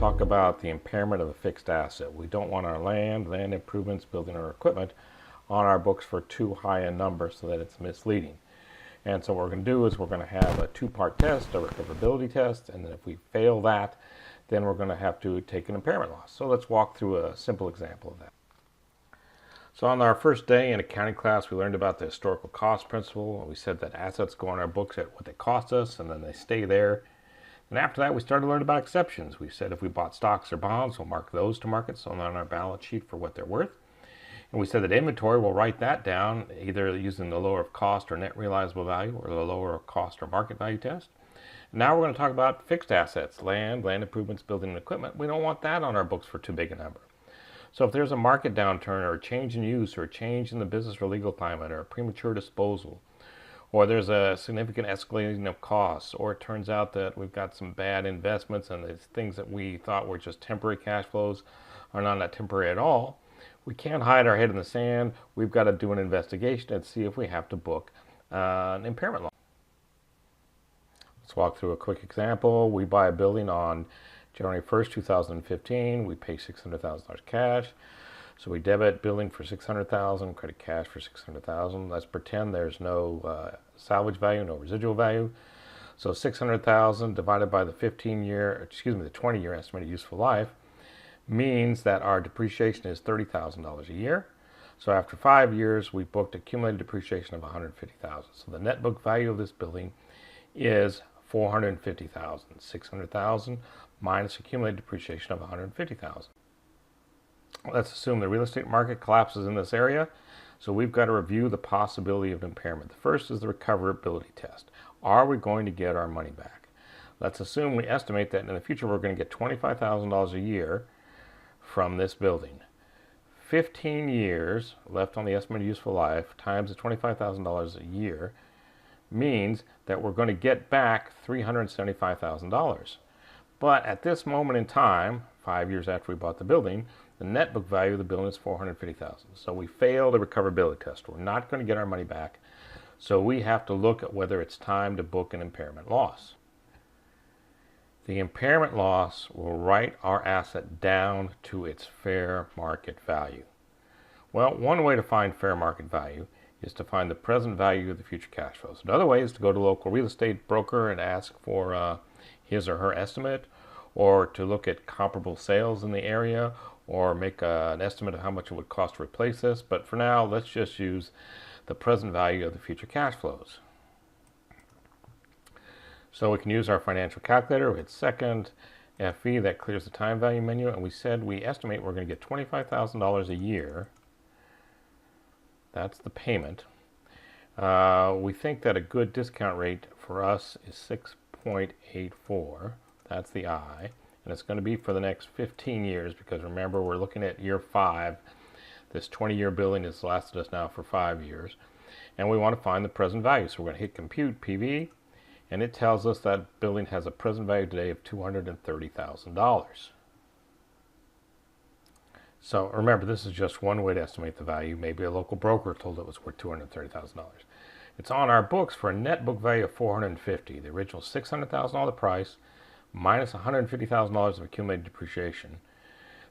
talk about the impairment of a fixed asset. We don't want our land improvements, building, or equipment on our books for too high a number so that it's misleading. And so what we're going to do is we're going to have a two-part test, a recoverability test, and then if we fail that, then we're going to have to take an impairment loss. So let's walk through a simple example of that. So on our first day in accounting class, we learned about the historical cost principle. We said that assets go on our books at what they cost us, and then they stay there. And after that, we started to learn about exceptions. We said if we bought stocks or bonds, we'll mark those to market, so on our balance sheet for what they're worth. And we said that inventory, we'll write that down either using the lower of cost or net realizable value or the lower of cost or market value test. Now we're going to talk about fixed assets, land improvements, building, and equipment. We don't want that on our books for too big a number. So if there's a market downturn or a change in use or a change in the business or legal climate or a premature disposal, or there's a significant escalating of costs, or it turns out that we've got some bad investments and it's things that we thought were just temporary cash flows are not temporary at all, we can't hide our head in the sand. We've got to do an investigation and see if we have to book an impairment loss. Let's walk through a quick example. We buy a building on January 1st, 2015. We pay $600,000 cash. So we debit building for $600,000, credit cash for $600,000. Let's pretend there's no salvage value, no residual value. So $600,000 divided by the 20-year estimated useful life means that our depreciation is $30,000 a year. So after 5 years, we booked accumulated depreciation of $150,000. So the net book value of this building is $450,000. $600,000 minus accumulated depreciation of $150,000. Let's assume the real estate market collapses in this area. So we've got to review the possibility of impairment. The first is the recoverability test. Are we going to get our money back? Let's assume we estimate that in the future we're going to get $25,000 a year from this building. 15 years left on the estimated useful life times the $25,000 a year means that we're going to get back $375,000. But at this moment in time, 5 years after we bought the building, the net book value of the building is $450,000. So we failed the recoverability test. We're not going to get our money back. So we have to look at whether it's time to book an impairment loss. The impairment loss will write our asset down to its fair market value. Well, one way to find fair market value is to find the present value of the future cash flows. Another way is to go to a local real estate broker and ask for his or her estimate, or to look at comparable sales in the area, or make an estimate of how much it would cost to replace this. But for now, let's just use the present value of the future cash flows. So we can use our financial calculator. We hit second, FV, that clears the time value menu, and we said we estimate we're going to get $25,000 a year. That's the payment. We think that a good discount rate for us is 6.84. That's the I. And it's going to be for the next 15 years because remember, we're looking at year 5. This 20-year building has lasted us now for 5 years. And we want to find the present value. So we're going to hit compute PV. And it tells us that building has a present value today of $230,000. So remember, this is just one way to estimate the value. Maybe a local broker told it was worth $230,000. It's on our books for a net book value of $450,000. The original $600,000 price minus $150,000 of accumulated depreciation.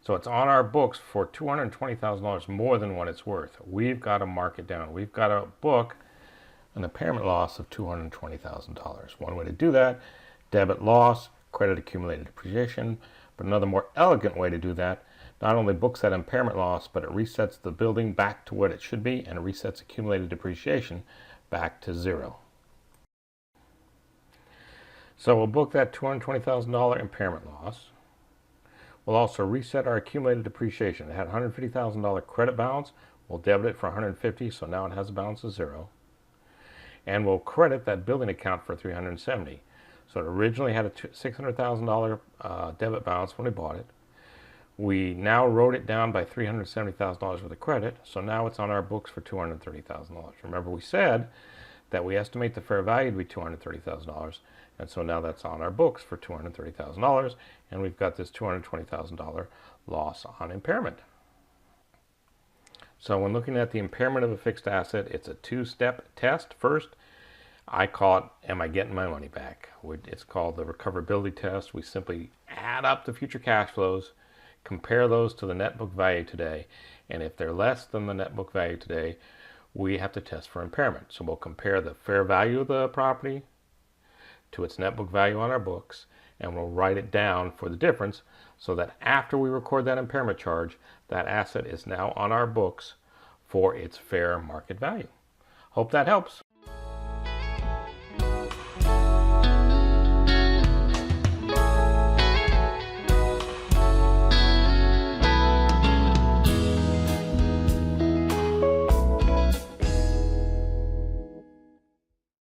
So it's on our books for $220,000 more than what it's worth. We've got to mark it down. We've got to book an impairment loss of $220,000. One way to do that, debit loss, credit accumulated depreciation. But another more elegant way to do that not only books that impairment loss, but it resets the building back to what it should be, and it resets accumulated depreciation back to 0. So we'll book that $220,000 impairment loss. We'll also reset our accumulated depreciation. It had a $150,000 credit balance. We'll debit it for $150,000, so now it has a balance of 0. And we'll credit that building account for $370,000. So it originally had a $600,000 debit balance when we bought it. We now wrote it down by $370,000 worth of credit, so now it's on our books for $230,000. Remember, we said that we estimate the fair value to be $230,000, and so now that's on our books for $230,000, and we've got this $220,000 loss on impairment. So when looking at the impairment of a fixed asset, it's a two-step test. First, I call it, am I getting my money back? It's called the recoverability test. We simply add up the future cash flows, compare those to the net book value today, and if they're less than the net book value today, we have to test for impairment. So we'll compare the fair value of the property to its net book value on our books, and we'll write it down for the difference so that after we record that impairment charge, that asset is now on our books for its fair market value. Hope that helps.